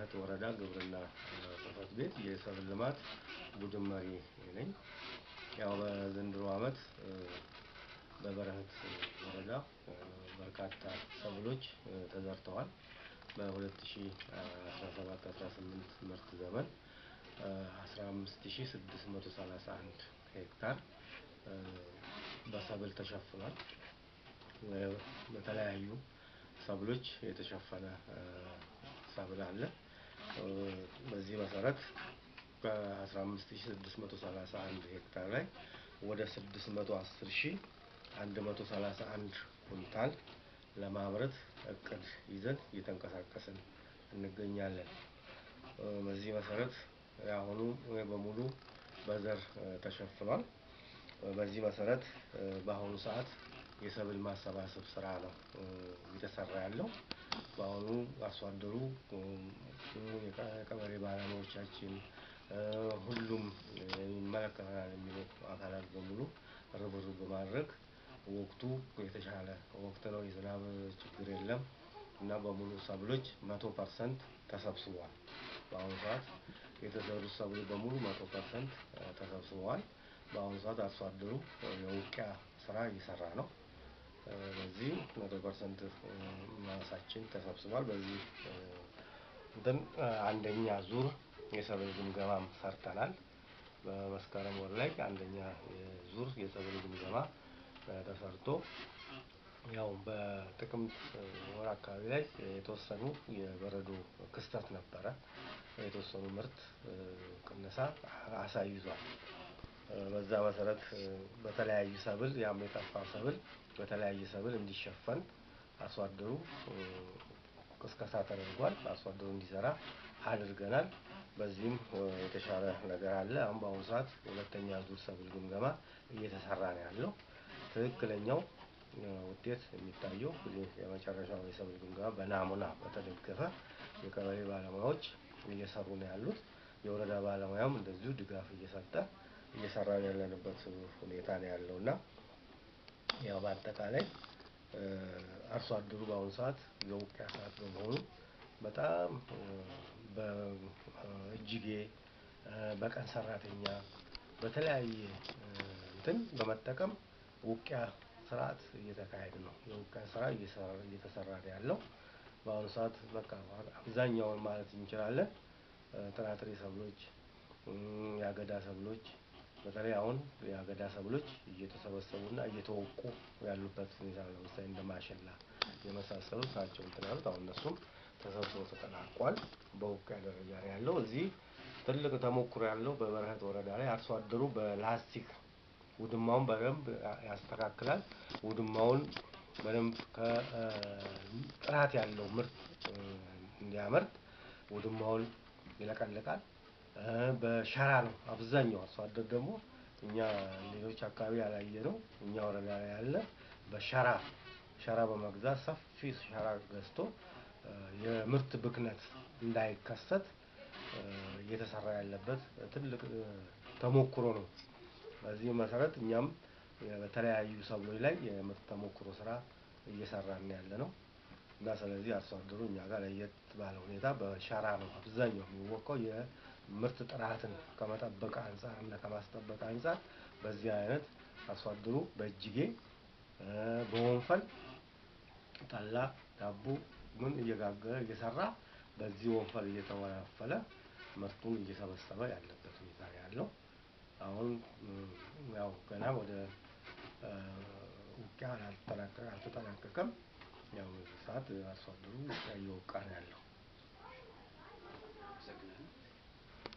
በበረሃት ወረዳ ግብርና ጽሕፈት ቤት የሰብል ልማት ቡድን መሪ ነኝ። ያው በዘንድሮ ዓመት በበረሃት ወረዳ በርካታ ሰብሎች ተዘርተዋል። በ2017-18 ምርት ዘመን 15631 ሄክታር በሰብል ተሸፍኗል። በተለያዩ ሰብሎች የተሸፈነ ሰብል አለ። በዚህ መሰረት ከ15631 ሄክታር ላይ ወደ 610131 ኩንታል ለማምረት እቅድ ይዘን እየተንቀሳቀስን እንገኛለን። በዚህ መሰረት ያሁኑ በሙሉ በዘር ተሸፍኗል። በዚህ መሰረት በአሁኑ ሰዓት የሰብል ማሰባሰብ ስራ ነው እየተሰራ ያለው። በአሁኑ አርሶ አደሩ የቀበሌ ባለሙያዎቻችን ሁሉም የሚመለከተናል የሚሉ አካላት በሙሉ ርብርብ በማድረግ ወቅቱ የተሻለ ወቅት ነው። የዝናብ ችግር የለም እና በሙሉ ሰብሎች 100% ተሰብስበዋል። በአሁኑ ሰዓት የተዘሩ ሰብሎች በሙሉ 100% ተሰብስበዋል። በአሁኑ ሰዓት አርሶ አደሩ የውቂያ ስራ እየሰራ ነው። በዚህ 100% ማሳችን ተሰብስቧል። በዚህ አንደኛ ዙር የሰብል ግምገማም ሰርተናል። በመስከረም ወር ላይ አንደኛ ዙር የሰብል ግምገማ ተሰርቶ ያው በጥቅምት ወር አካባቢ ላይ የተወሰኑ የበረዶ ክስተት ነበረ። የተወሰኑ ምርት ቅነሳ አሳይቷል። በዛ መሰረት በተለያዩ ሰብል ያም የጠፋ ሰብል በተለያየ ሰብል እንዲሸፈን አርሶ አደሩ ቅስቀሳ ተደርጓል። አርሶ አደሩ እንዲዘራ አድርገናል። በዚህም የተሻለ ነገር አለ። አሁን በአሁኑ ሰዓት ሁለተኛ ዙር ሰብል ግምገማ እየተሰራ ነው ያለው። ትክክለኛው ውጤት የሚታየው የመጨረሻው የሰብል ግምገማ በናሙና በተደገፈ የቀበሌ ባለሙያዎች እየሰሩ ነው ያሉት። የወረዳ ባለሙያም እንደዚሁ ድጋፍ እየሰራን ያለንበት ሁኔታ ነው ያለውና ያው በአጠቃላይ አርሶ አደሩ በአሁኑ ሰዓት የውቂያ ሰዓት በመሆኑ በጣም በእጅጌ በቀን ሰራተኛ በተለያየ እንትን በመጠቀም ውቂያ ስርዓት እየተካሄደ ነው። የውቂያ ስራ እየተሰራ ነው ያለው። በአሁኑ ሰዓት በቃ አብዛኛውን ማለት እንችላለን ጥራጥሬ ሰብሎች፣ የአገዳ ሰብሎች በተለይ አሁን የአገዳ ሰብሎች እየተሰበሰቡና እየተወቁ ያሉበት ሁኔታ ነው። ለምሳሌ እንደ ማሽላ የመሳሰሉት ናቸው እንትን ያሉት አሁን እነሱም ተሰብስበው ተጠናቋል። በውቂያ ደረጃ ነው ያለው። እዚህ ትልቅ ተሞክሮ ያለው በበረሃት ወረዳ ላይ አርሶ አደሩ በላስቲክ ውድማውን በደንብ ያስተካክላል። ውድማውን በደንብ ከጥራት ያለው ምርት እንዲያመርት ውድማውን ይለቀልቃል። በሸራ ነው አብዛኛው አርሶ አደር ደግሞ እኛ ሌሎች አካባቢ ያላየነው እኛ ወረዳ ላይ ያለ ሸራ በመግዛት ሰፊ ሸራ ገዝቶ የምርት ብክነት እንዳይከሰት እየተሰራ ያለበት ትልቅ ተሞክሮ ነው። በዚህ መሰረት እኛም በተለያዩ ሰብሎች ላይ የምርት ተሞክሮ ስራ እየሰራን ያለነው እና ስለዚህ አርሶ አደሩ እኛ ጋር ለየት ባለ ሁኔታ በሸራ ነው አብዛኛው የሚወቃው የምርት ጥራትን ከመጠበቅ አንፃር እና ከማስጠበቅ አንፃር በዚህ አይነት አርሶ አደሩ በእጅጌ በወንፈል ጠላ ዳቦ ምን እየጋገረ እየሰራ በዚህ ወንፈል እየተወናፈለ ምርቱን እየሰበሰበ ያለበት ሁኔታ ነው ያለው። አሁን ያው ገና ወደ ውቂያ አልተጠናቀቀም። ያው በዚህ ሰዓት አርሶ አደሩ እየወቃ ነው ያለው።